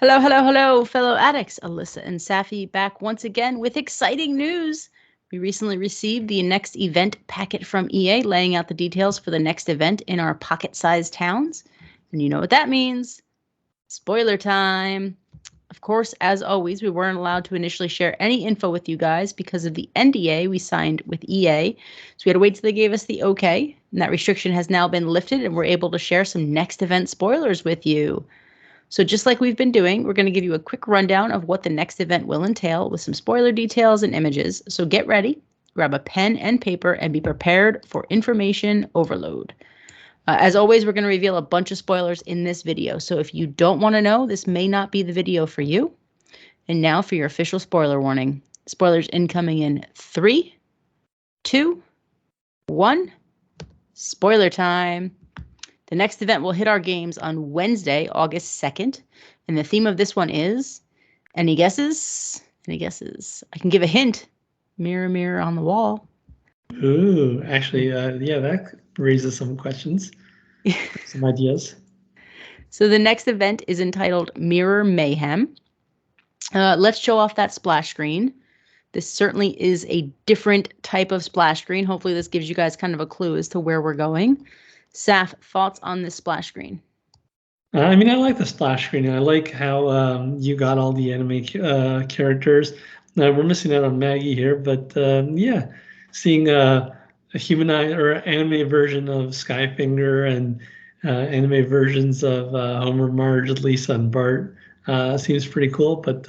Hello, hello, hello, fellow addicts. Alyssa and Safi back once again with exciting news. We recently received the next event packet from EA laying out the details for the next event in our pocket-sized towns. And you know what that means. Spoiler time. Of course, as always, we weren't allowed to initially share any info with you guys because of the NDA we signed with EA. So we had to wait till they gave us the okay. And that restriction has now been lifted and we're able to share some next event spoilers with you. So just like we've been doing, we're going to give you a quick rundown of what the next event will entail with some spoiler details and images. So get ready, grab a pen and paper, and be prepared for information overload. As always, we're going to reveal a bunch of spoilers in this video. So if you don't want to know, this may not be the video for you. And now for your official spoiler warning. Spoilers incoming in 3, 2, 1. Spoiler time. The next event will hit our games on Wednesday, August 2nd. And the theme of this one is, any guesses? Any guesses? I can give a hint. Mirror, mirror on the wall. Ooh, actually, yeah, that raises some questions, some ideas. So the next event is entitled Mirror Mayhem. Let's show off that splash screen. This certainly is a different type of splash screen. Hopefully this gives you guys kind of a clue as to where we're going. Saf, thoughts on this splash screen? I mean, I like the splash screen. I like how you got all the anime characters. We're missing out on Maggie here, but yeah, seeing a humanized or anime version of Skyfinger and anime versions of Homer, Marge, Lisa, and Bart seems pretty cool, but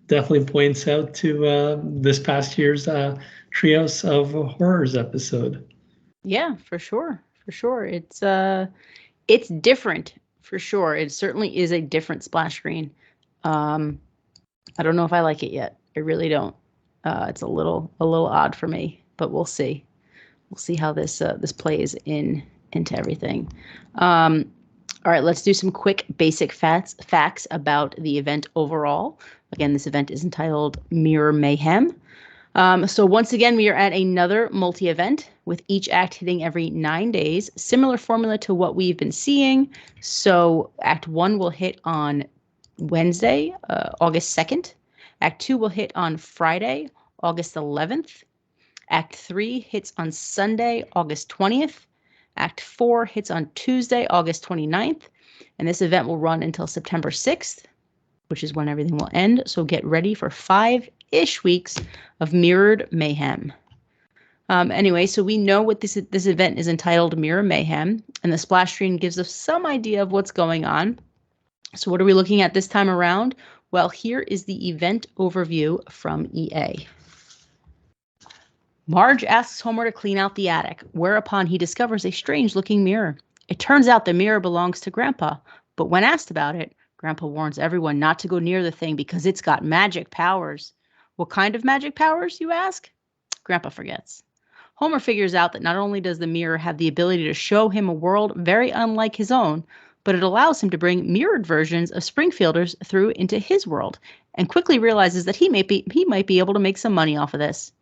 definitely points out to this past year's Trios of Horrors episode. Yeah, for sure. For sure. It's different for sure. It certainly is a different splash screen. I don't know if I like it yet. I really don't. It's a little odd for me, but we'll see. We'll see how this plays into everything. All right, let's do some quick basic facts about the event overall. Again, this event is entitled Mirror Mayhem. So once again, we are at another multi-event with each act hitting every 9 days. Similar formula to what we've been seeing. So Act 1 will hit on Wednesday, August 2nd. Act 2 will hit on Friday, August 11th. Act 3 hits on Sunday, August 20th. Act 4 hits on Tuesday, August 29th. And this event will run until September 6th, which is when everything will end. So get ready for 5-ish weeks of mirrored mayhem. Anyway, so we know what this event is entitled Mirror Mayhem, and the splash screen gives us some idea of what's going on. So what are we looking at this time around? Well, here is the event overview from EA. Marge asks Homer to clean out the attic, whereupon he discovers a strange-looking mirror. It turns out the mirror belongs to Grandpa, but when asked about it, Grandpa warns everyone not to go near the thing because it's got magic powers. What kind of magic powers, you ask? Grandpa forgets. Homer figures out that not only does the mirror have the ability to show him a world very unlike his own, but it allows him to bring mirrored versions of Springfielders through into his world, and quickly realizes that he might be able to make some money off of this.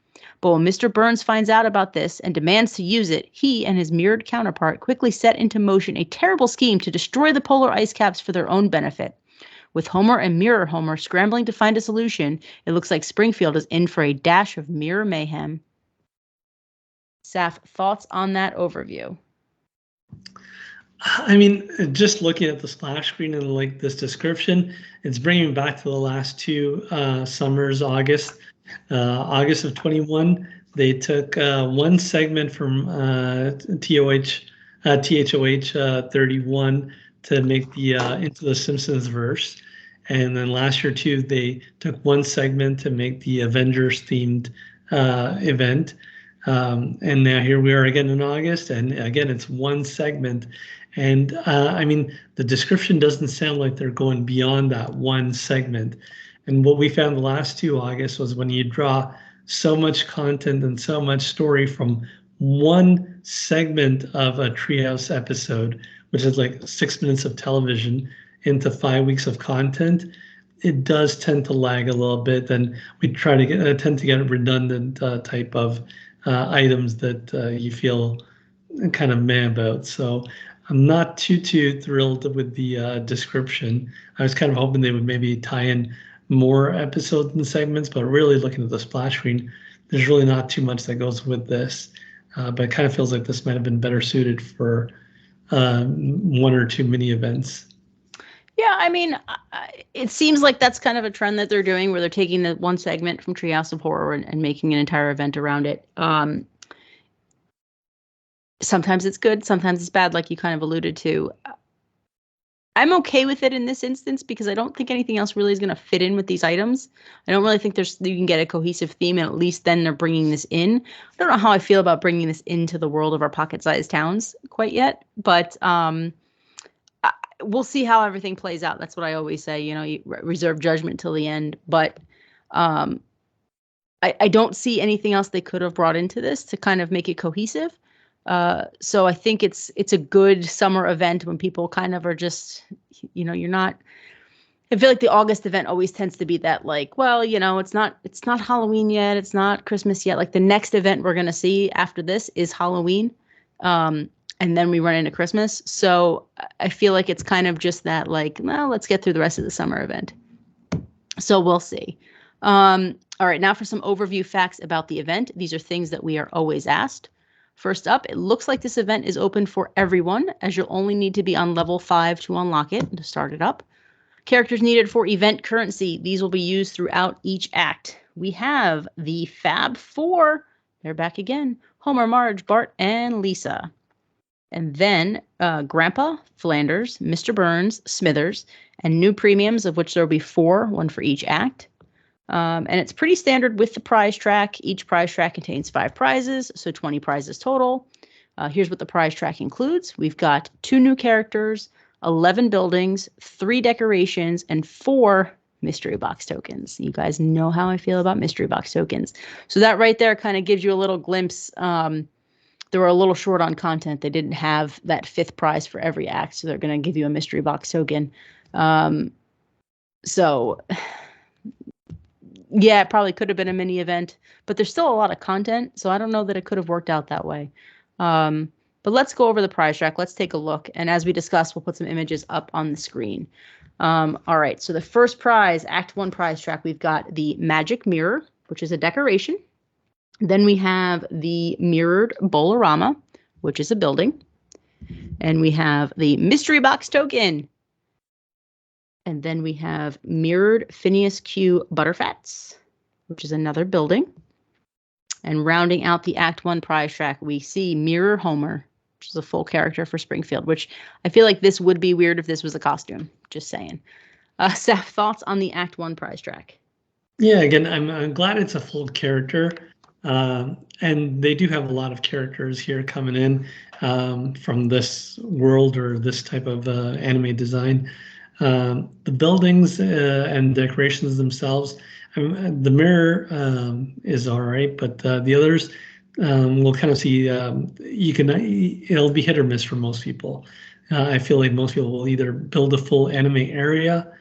But when Mr. Burns finds out about this and demands to use it, he and his mirrored counterpart quickly set into motion a terrible scheme to destroy the polar ice caps for their own benefit. With Homer and Mirror Homer scrambling to find a solution, it looks like Springfield is in for a dash of mirror mayhem. Saf, thoughts on that overview? I mean, just looking at the splash screen and like this description, it's bringing me back to the last two summers, August of 21. They took one segment from THOH 31 to make the Into the Simpsons verse. And then last year too, they took one segment to make the Avengers themed event. And now here we are again in August, and again, it's one segment. And I mean, the description doesn't sound like they're going beyond that one segment. And what we found the last two August was when you draw so much content and so much story from one segment of a Treehouse episode, which is like 6 minutes of television, into 5 weeks of content, it does tend to lag a little bit. And we try to tend to get redundant type of items that you feel kind of meh about. So I'm not too thrilled with the description. I was kind of hoping they would maybe tie in more episodes and segments, but really looking at the splash screen, there's really not too much that goes with this. But it kind of feels like this might have been better suited for one or two mini events. Yeah, I mean, it seems like that's kind of a trend that they're doing, where they're taking the one segment from Treehouse of Horror and making an entire event around it. Sometimes it's good, sometimes it's bad, like you kind of alluded to. I'm okay with it in this instance because I don't think anything else really is going to fit in with these items. I don't really think you can get a cohesive theme, and at least then they're bringing this in. I don't know how I feel about bringing this into the world of our pocket-sized towns quite yet, but we'll see how everything plays out. That's what I always say. You reserve judgment till the end, but I don't see anything else they could have brought into this to kind of make it cohesive. So I think it's a good summer event when people kind of are just, you're not. I feel like the August event always tends to be that, like, well, it's not Halloween yet, it's not Christmas yet. Like the next event we're gonna see after this is Halloween, and then we run into Christmas. So I feel like it's kind of just that, like, well, let's get through the rest of the summer event. So we'll see. All right, now for some overview facts about the event. These are things that we are always asked. First up, it looks like this event is open for everyone, as you'll only need to be on level 5 to unlock it and to start it up. Characters needed for event currency. These will be used throughout each act. We have the Fab Four. They're back again. Homer, Marge, Bart, and Lisa. And then Grandpa, Flanders, Mr. Burns, Smithers, and new premiums, of which there will be 4, one for each act. And it's pretty standard with the prize track. Each prize track contains 5 prizes, so 20 prizes total. Here's what the prize track includes. We've got 2 new characters, 11 buildings, 3 decorations, and 4 mystery box tokens. You guys know how I feel about mystery box tokens. So that right there kind of gives you a little glimpse. They were a little short on content. They didn't have that 5th prize for every act, so they're going to give you a mystery box token. So yeah, it probably could have been a mini event, but there's still a lot of content, so I don't know that it could have worked out that way. But let's go over the prize track. Let's take a look. And as we discussed, we'll put some images up on the screen. All right, so the first prize, Act 1 prize track, we've got the Magic Mirror, which is a decoration. Then we have the Mirrored Bolorama, which is a building. And we have the Mystery Box Token. And then we have Mirrored Phineas Q Butterfats, which is another building. And rounding out the Act 1 prize track, we see Mirror Homer, which is a full character for Springfield, which I feel like this would be weird if this was a costume. Just saying. Seth, thoughts on the Act 1 prize track? Yeah, again, I'm glad it's a full character. And they do have a lot of characters here coming in from this world or this type of anime design. The buildings and decorations themselves, the mirror is all right, but the others, we'll kind of see. It'll be hit or miss for most people. I feel like most people will either build a full anime area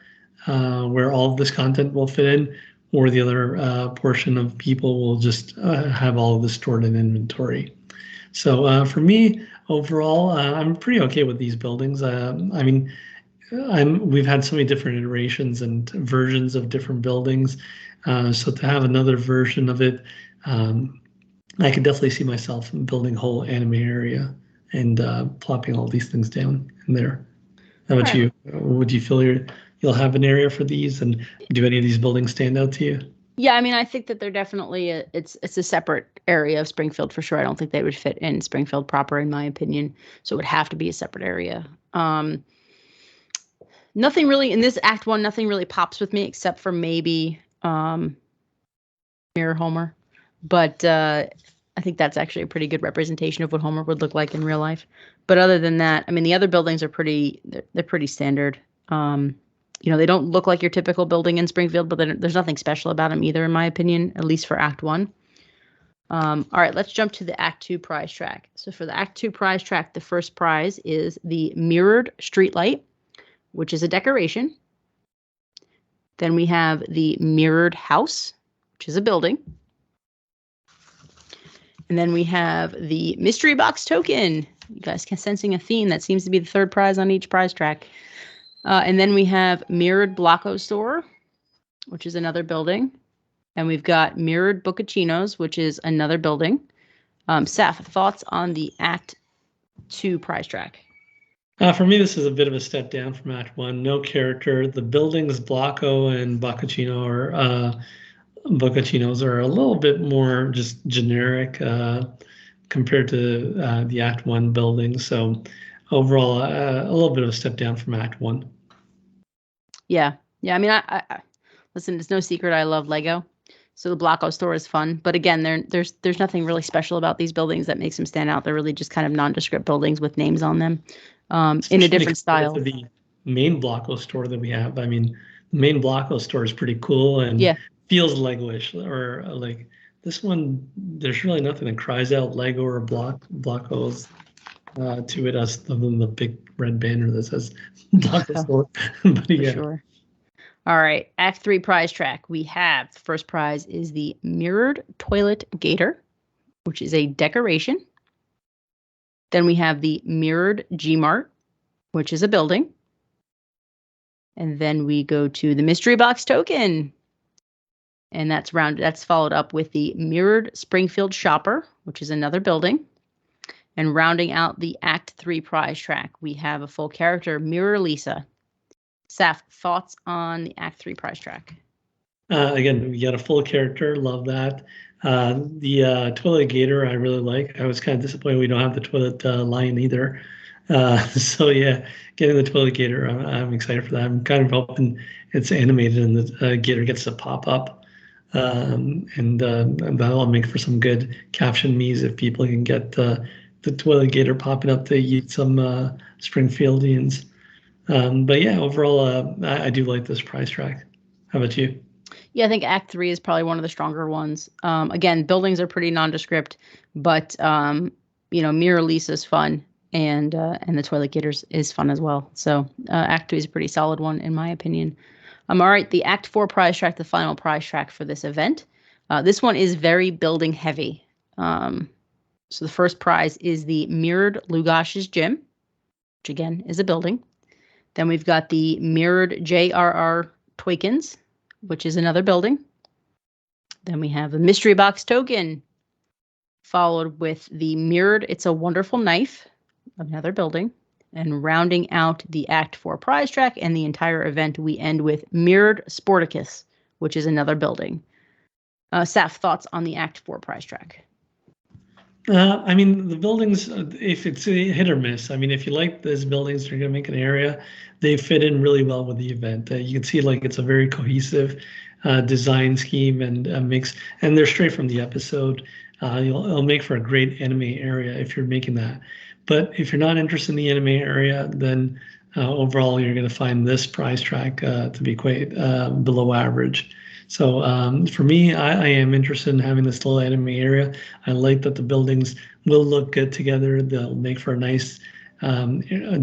where all of this content will fit in, or the other portion of people will just have all of this stored in inventory. So for me, overall, I'm pretty okay with these buildings. I mean, we've had so many different iterations and versions of different buildings. So to have another version of it, I could definitely see myself building a whole anime area and plopping all these things down in there. How about you? Would you feel you'll have an area for these, and do any of these buildings stand out to you? Yeah, I mean, I think that they're definitely it's a separate area of Springfield for sure. I don't think they would fit in Springfield proper, in my opinion. So it would have to be a separate area. Nothing really in this Act 1, nothing really pops with me except for maybe Mirror Homer. But I think that's actually a pretty good representation of what Homer would look like in real life. But other than that, I mean, the other buildings are they're pretty standard. They don't look like your typical building in Springfield, but there's nothing special about them either, in my opinion, at least for Act 1. All right, let's jump to the Act 2 prize track. So for the Act 2 prize track, the first prize is the Mirrored Streetlight, which is a decoration. Then we have the Mirrored House, which is a building. And then we have the mystery box token. You guys can sensing a theme. That seems to be the third prize on each prize track. And then we have mirrored Blocko store, which is another building. And we've got mirrored Buccacinos, which is another building. Seth, thoughts on the Act 2 prize track? For me, this is a bit of a step down from Act 1. No character. The buildings, Blocko and Buccacinos are a little bit more just generic compared to the Act 1 building. So overall, a little bit of a step down from Act 1. Yeah. I mean, I listen, it's no secret I love Lego. So the Blocko store is fun. But again, there's nothing really special about these buildings that makes them stand out. They're really just kind of nondescript buildings with names on them in a different style. To the main Blocko store that we have. I mean, the main Blocko store is pretty cool and feels Lego-ish. Or like this one, there's really nothing that cries out Lego or Blockos to it other than the big red banner that says Blocko store. But yeah. For sure. All right, Act 3 prize track. We have the first prize is the mirrored toilet gator, which is a decoration. Then we have the mirrored G-Mart, which is a building. And then we go to the mystery box token. And that's followed up with the mirrored Springfield shopper, which is another building. And rounding out the Act 3 prize track, we have a full character, Mirror Lisa. Saf, thoughts on the Act 3 prize track? Again, we got a full character. Love that. The toilet gator I really like. I was kind of disappointed we don't have the toilet lion either. So yeah, getting the toilet gator, I'm excited for that. I'm kind of hoping it's animated and the gator gets to pop up. And that'll make for some good caption memes if people can get the toilet gator popping up to eat some Springfieldians. But yeah, overall, I do like this prize track. How about you? Yeah, I think Act 3 is probably one of the stronger ones. Again, buildings are pretty nondescript, but Mirror Lisa is fun, and the Toilet Gators is fun as well. So Act 2 is a pretty solid one in my opinion. All right, the Act 4 prize track, the final prize track for this event. This one is very building heavy. So the first prize is the mirrored Lugash's Gym, which again is a building. Then we've got the mirrored J.R.R. Toykins, which is another building. Then we have the mystery box token, followed with the mirrored It's a Wonderful Knife, another building. And rounding out the Act 4 prize track and the entire event, we end with mirrored Sporticus, which is another building. Saf, thoughts on the Act 4 prize track? I mean, the buildings, if it's a hit or miss, I mean, if you like those buildings, they're going to make an area, they fit in really well with the event. You can see like it's a very cohesive design scheme and mix, and they're straight from the episode. It'll make for a great anime area if you're making that. But if you're not interested in the anime area, then overall you're going to find this prize track to be quite below average. So for me, I am interested in having this little anime area. I like that the buildings will look good together. They'll make for a nice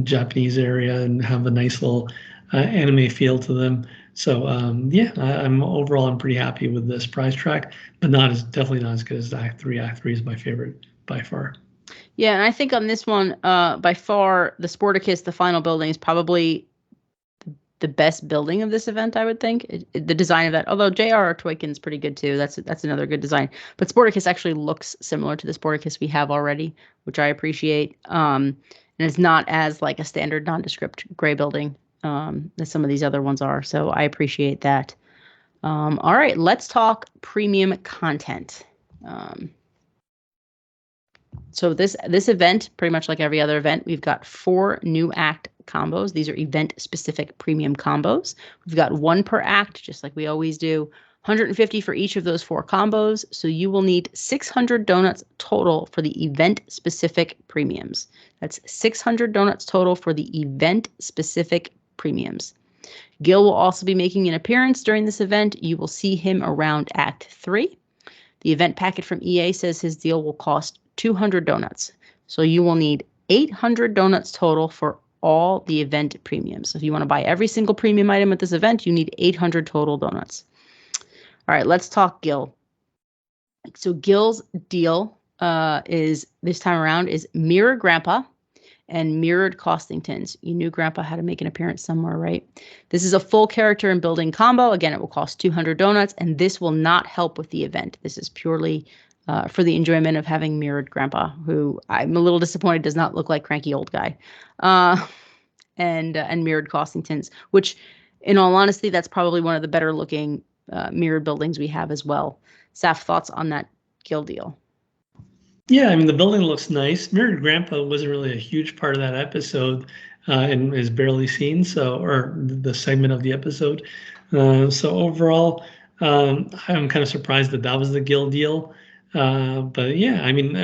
Japanese area and have a nice little anime feel to them. So yeah, I'm pretty happy with this prize track, but definitely not as good as Act 3. Act 3 is my favorite by far. Yeah, and I think on this one, by far, the Sporticus, the final building, is probably the best building of this event, I would think. The design of that, although J.R.R. Toykin's pretty good too. That's another good design. But Sporticus actually looks similar to the Sporticus we have already, which I appreciate. And it's not as like a standard nondescript gray building as some of these other ones are. So I appreciate that. All right, let's talk premium content. So this event, pretty much like every other event, we've got 4 new act combos. These are event-specific premium combos. We've got 1 per act, just like we always do. 150 for each of those 4 combos. So you will need 600 donuts total for the event-specific premiums. That's 600 donuts total for the event-specific premiums. Gil will also be making an appearance during this event. You will see him around Act 3. The event packet from EA says his deal will cost 200 donuts. So you will need 800 donuts total for all the event premiums. So if you want to buy every single premium item at this event, you need 800 total donuts. All right, let's talk Gil. So Gil's deal is this time around is Mirror Grandpa and Mirrored Costingtons. You knew Grandpa had to make an appearance somewhere, right? This is a full character and building combo. Again, it will cost 200 donuts, and this will not help with the event. This is purely for the enjoyment of having Mirrored Grandpa, who I'm a little disappointed does not look like cranky old guy. And Mirrored Costingtons, which, in all honesty, that's probably one of the better looking mirrored buildings we have as well. Saf, thoughts on that guild deal? Yeah, I mean, the building looks nice. Mirrored Grandpa wasn't really a huge part of that episode and is barely seen, or the segment of the episode. So overall, I'm kind of surprised that was the guild deal. But yeah, I mean,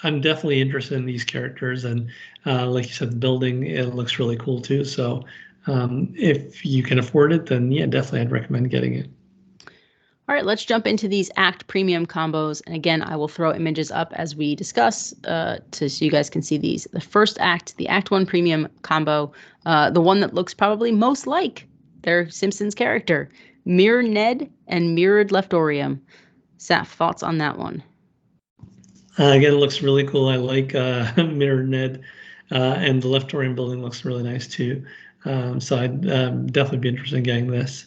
I'm definitely interested in these characters. And like you said, the building, it looks really cool too. So if you can afford it, then yeah, definitely I'd recommend getting it. All right, let's jump into these Act Premium combos. And again, I will throw images up as we discuss so you guys can see these. The first Act, the Act 1 Premium combo, the one that looks probably most like their Simpsons character, Mirror Ned and Mirrored Leftorium. Saf, thoughts on that one? Again, it looks really cool. I like Mirror Ned, and the Leftorium building looks really nice too. So I'd definitely be interested in getting this.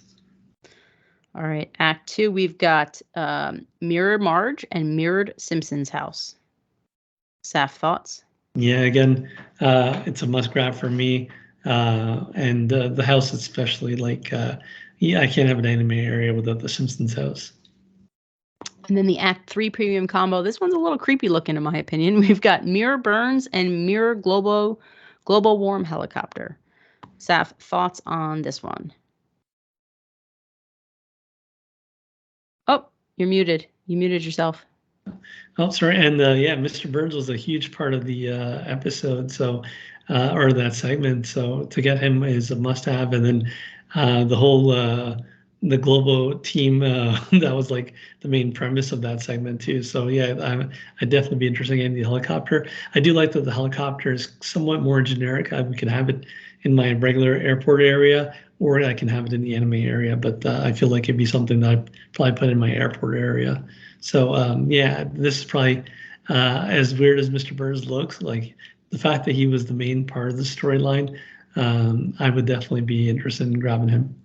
All right, Act 2, we've got Mirror Marge and Mirrored Simpsons House. Saf, thoughts? Yeah, again, it's a must grab for me. And the house especially, like, yeah, I can't have an anime area without the Simpsons house. And then the Act 3 Premium combo. This one's a little creepy looking, in my opinion. We've got Mirror Burns and Mirror Global Warm Helicopter. Saf, thoughts on this one? Oh, you're muted. You muted yourself. Oh, sorry. And yeah, Mr. Burns was a huge part of the episode, so or that segment. So to get him is a must-have. And then the whole the Globo team that was like the main premise of that segment too. So yeah, I'd definitely be interested in the helicopter. I do like that the helicopter is somewhat more generic. We can have it in my regular airport area, or I can have it in the anime area. But I feel like it'd be something that I'd probably put in my airport area. So yeah, this is probably as weird as Mr. Burns looks. Like the fact that he was the main part of the storyline, I would definitely be interested in grabbing him.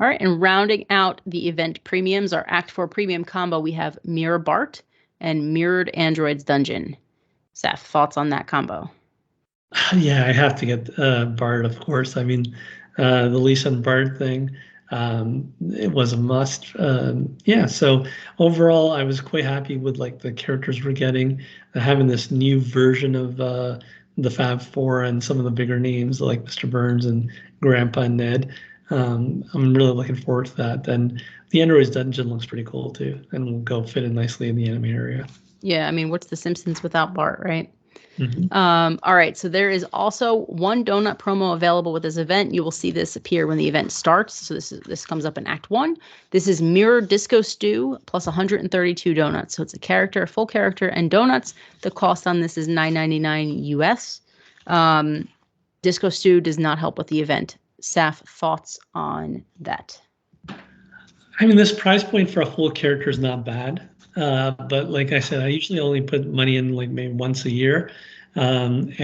All right, and rounding out the event premiums, our Act 4 premium combo, we have Mirror Bart and Mirrored Androids Dungeon. Seth, thoughts on that combo? Yeah, I have to get Bart, of course. I mean, the Lisa and Bart thing, it was a must. Yeah, so overall, I was quite happy with like the characters we're getting, having this new version of the Fab Four and some of the bigger names like Mr. Burns and Grandpa and Ned. I'm really looking forward to that. And the Androids Dungeon looks pretty cool too, and will go fit in nicely in the anime area. Yeah, I mean, what's The Simpsons without Bart, right? Mm-hmm. All right, so there is also one donut promo available with this event. You will see this appear when the event starts. So this comes up in Act 1. This is Mirror Disco Stew plus 132 donuts. So it's a full character, and donuts. The cost on this is $9.99 US. Disco Stew does not help with the event. Saf, thoughts on that? I mean, this price point for a full character is not bad. But like I said, I usually only put money in like maybe once a year. And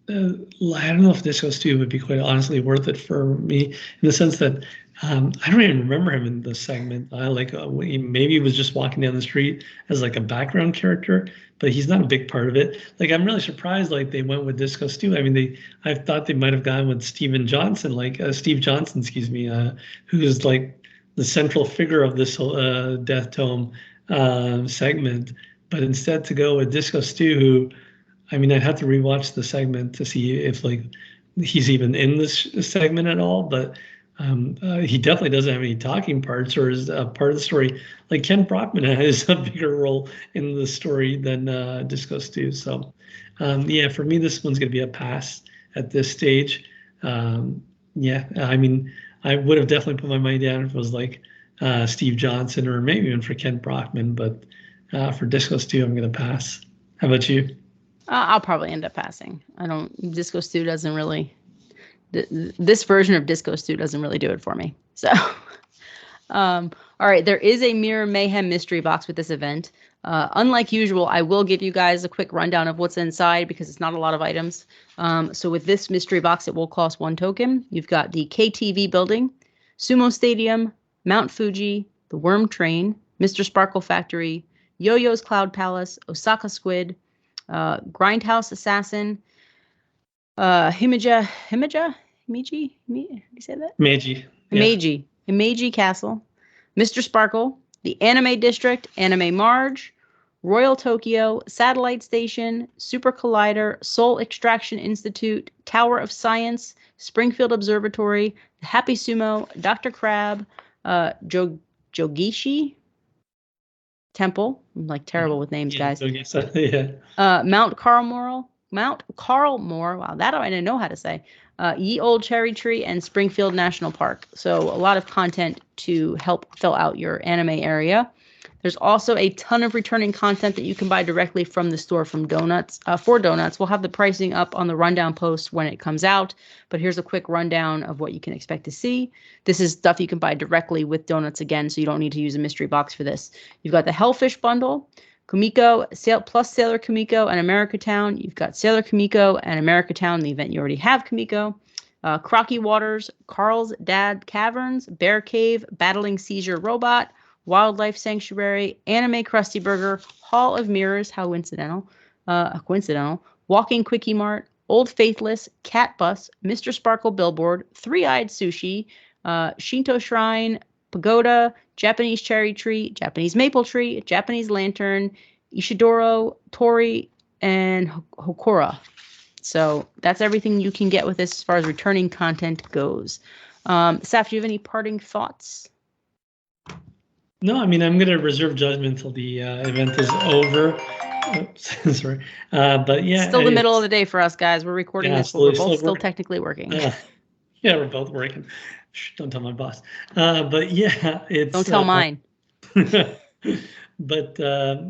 I don't know if Disco Stew would be quite honestly worth it for me in the sense that I don't even remember him in the segment. Maybe he was just walking down the street as like a background character, but he's not a big part of it. Like I'm really surprised like they went with Disco Stew. I mean, I thought they might have gone with Steve Johnson, excuse me, who's like the central figure of this Death Tome segment, but instead to go with Disco Stew, who, I mean, I'd have to rewatch the segment to see if like he's even in this segment at all. But he definitely doesn't have any talking parts or is a part of the story. Like Ken Brockman has a bigger role in the story than Disco Stew. So yeah, for me, this one's gonna be a pass at this stage. Yeah, I mean, I would have definitely put my money down if it was like Steve Johnson or maybe even for Ken Brockman, but for Disco Stew, I'm going to pass. How about you? I'll probably end up passing. Disco Stew doesn't really, this version of Disco Stew doesn't really do it for me. So, all right, there is a Mirror Mayhem mystery box with this event. Unlike usual, I will give you guys a quick rundown of what's inside because it's not a lot of items. So with this mystery box, it will cost 1 token. You've got the KTV building, Sumo Stadium, Mount Fuji, the Worm Train, Mr. Sparkle Factory, Yo-Yo's Cloud Palace, Osaka Squid, Grindhouse Assassin, Himeji? How do you say that? Meiji. Yeah. Himeji Castle, Mr. Sparkle, the Anime District, Anime Marge, Royal Tokyo, Satellite Station, Super Collider, Soul Extraction Institute, Tower of Science, Springfield Observatory, Happy Sumo, Dr. Crab, Jogishi Temple. I'm like terrible with names, guys. Yeah. Mount Carlmore. Wow, that I didn't know how to say. Ye Old Cherry Tree and Springfield National Park. So a lot of content to help fill out your anime area. There's also a ton of returning content that you can buy directly from the store from Donuts. For Donuts, we'll have the pricing up on the rundown post when it comes out. But here's a quick rundown of what you can expect to see. This is stuff you can buy directly with Donuts again, so you don't need to use a mystery box for this. You've got the Hellfish Bundle, Kumiko, plus Sailor Kumiko and America Town. You've got Sailor Kumiko and America Town, the event you already have Kumiko. Crocky Waters, Carl's Dad Caverns, Bear Cave, Battling Seizure Robot, Wildlife Sanctuary, Anime Krusty Burger, Hall of Mirrors, how coincidental, Walking Quickie Mart, Old Faithless, Cat Bus, Mr. Sparkle Billboard, Three-Eyed Sushi, Shinto Shrine, Pagoda, Japanese Cherry Tree, Japanese Maple Tree, Japanese Lantern, Ishidoro, Tori, and Hokora. So that's everything you can get with this as far as returning content goes. Saf, do you have any parting thoughts? No, I mean, I'm going to reserve judgment until the event is over. Oops, sorry. But yeah. Still the middle of the day for us, guys. We're recording this, but we're both still technically working. Yeah, we're both working. Shh, don't tell my boss. But yeah, it's... Don't tell mine. But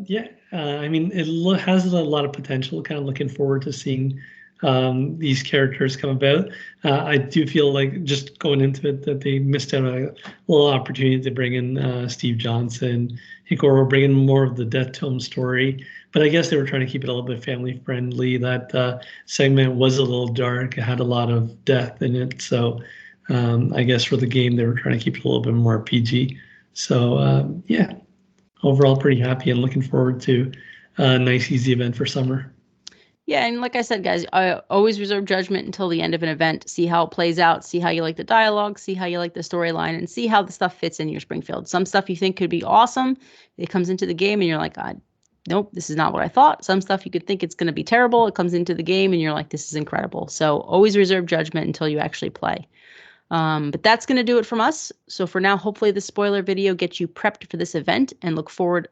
yeah, I mean, it has a lot of potential. Kind of looking forward to seeing these characters come about. I do feel like just going into it that they missed out on a little opportunity to bring in Steve Johnson, Hikoro, bring in more of the Death Tome story. But I guess they were trying to keep it a little bit family friendly. That segment was a little dark. It had a lot of death in it. So I guess for the game, they were trying to keep it a little bit more PG. So yeah, overall pretty happy and looking forward to a nice, easy event for summer. Yeah, and like I said, guys, I always reserve judgment until the end of an event. See how it plays out, see how you like the dialogue, see how you like the storyline, and see how the stuff fits in your Springfield. Some stuff you think could be awesome, it comes into the game and you're like, nope, this is not what I thought. Some stuff you could think it's going to be terrible, it comes into the game and you're like, this is incredible. So always reserve judgment until you actually play. But that's going to do it from us. So for now, hopefully the spoiler video gets you prepped for this event and look for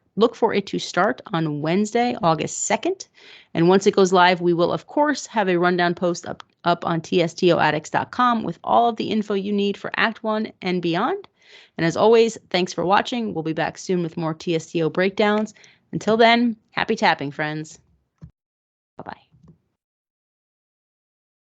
it to start on Wednesday, August 2nd. And once it goes live, we will, of course, have a rundown post up on TSTOaddicts.com with all of the info you need for Act 1 and beyond. And as always, thanks for watching. We'll be back soon with more TSTO breakdowns. Until then, happy tapping, friends.